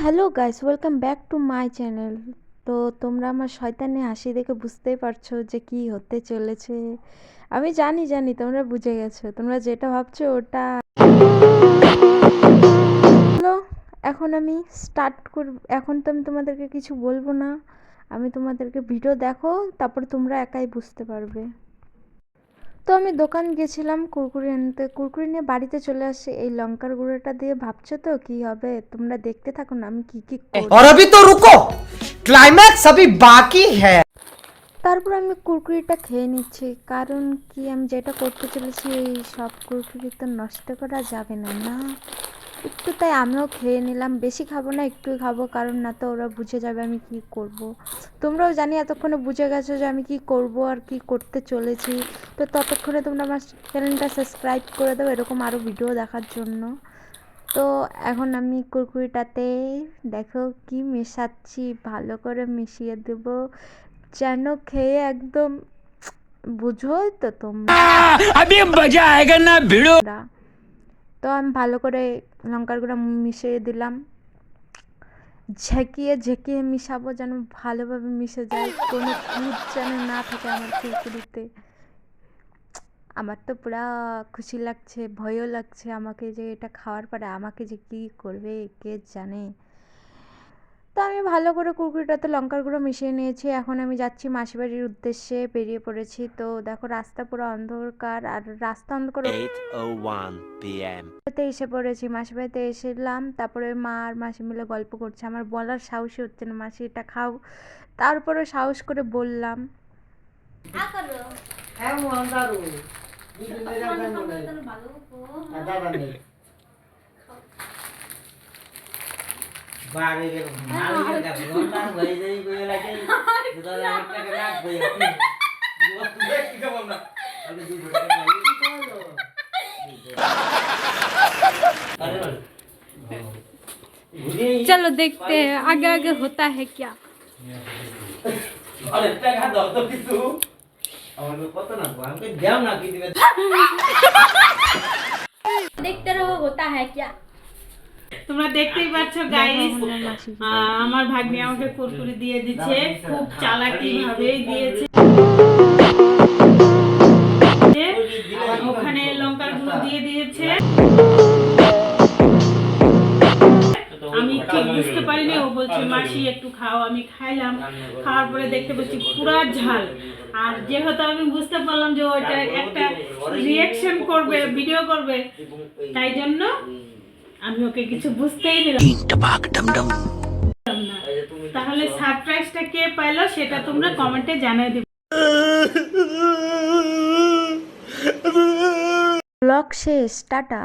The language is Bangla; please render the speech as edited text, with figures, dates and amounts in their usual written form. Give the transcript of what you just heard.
Hello guys, welcome back to my channel. তো তোমরা আমার শয়তানি হাসি দেখে বুঝতেই পারছো যে কি হতে চলেছে। আমি জানি তোমরা বুঝে গেছো, তোমরা যেটা ভাবছো ওটা। হ্যালো, এখন আমি স্টার্ট করব। এখন তো আমি তোমাদেরকে কিছু বলবো না, আমি তোমাদেরকে ভিডিও দেখো, তারপর তোমরা একাই বুঝতে পারবে। তো আমি দোকান গেছিলাম কুরকুরি আনতে, কুরকুরি নিয়ে বাড়িতে চলে আসি। এই লঙ্কার গুঁড়োটা দিয়ে ভাবছো তো কি হবে, তোমরা দেখতে থাকো না আমি কি কি করি। और अभी तो रुको, क्लाइमैक्स अभी बाकी है। তারপর আমি কুরকুরিটা খেয়ে নিচ্ছি, কারণ কি আমি যেটা করতে চলেছি এই সব কুরকুরি তো নষ্ট করা যাবে না না। একটু তাই আমিও খেয়ে নিলাম, বেশি খাবো না, একটুই খাবো, কারণ না তো ওরা বুঝে যাবে আমি কি করব। তোমরাও জানি এতক্ষণে বুঝে গেছো যে আমি কি করব আর কি করতে চলেছি। তো ততক্ষণে তোমরা আমার চ্যানেলটা সাবস্ক্রাইব করে দাও এরকম আরও ভিডিও দেখার জন্য। তো এখন আমি কুরকুরিটাতে দেখো কি মেশাচ্ছি, ভালো করে মিশিয়ে দেবো যেন খেয়ে একদম বুঝোই তো তোমরা। अभी मजा आएगा ना भिड़ो। তো আমি ভালো করে লঙ্কার গুঁড়া মিশিয়ে দিলাম, ঝেঁকিয়ে ঝেঁকিয়ে মিশাবো যেন ভালোভাবে মিশে যায়, কোনো খুঁত যেন না থাকে আমার কুরকুরিতে। আমার তো পুরা খুশি লাগছে, ভয়ও লাগছে আমাকে যে এটা খাওয়ার পরে আমাকে যে কী করবে কে জানে। তো আমি ভালো করে কুরকুরিটাতে লঙ্কার গুঁড়ো মিশিয়ে নিয়েছি। এখন আমি যাচ্ছি মাসির বাড়ির উদ্দেশ্যে, বেরিয়ে পড়েছি। তো দেখো রাস্তা পুরো অন্ধকার, আর রাস্তা অন্ধকার 8:01 p.m. এসে পড়েছি, মাসির বাড়িতে এসেলাম। তারপরে মা আর মাসি মিলে গল্প করছে, আমার বলার সাহসই হচ্ছে না মাসি এটা খাও। তারপরে সাহস করে বললাম चलो देखते हैं आगे आगे होता है क्या। देखते रहो होता है क्या। তোমরা দেখতেই পাচ্ছ গাইস, আমার ভাগ্নি আমাকে কুরকুরি দিয়ে দিচ্ছে, খুব চালাকি ভাবেই দিয়েছে। ওখানে লঙ্কার গুঁড়ো দিয়ে দিয়েছে, আমি ঠিক বুঝতে পারিনি। ও বলছে মাসি একটু খাও, আমি খাইলাম। খাওয়ার পরে দেখতে পাচ্ছি পুরা ঝাল। আর যেহেতু আমি বুঝতে পারলাম যে ওইটা একটা রিয়াকশন করবে, ভিডিও করবে, তাই জন্য আমি ওকে কিছু বুঝতেই দিলাম না। তাহলে সারপ্রাইজটা কে পাইলো সেটা তোমরা কমেন্টে জানিয়ে দিবে। ব্লগ শেষ, টাটা।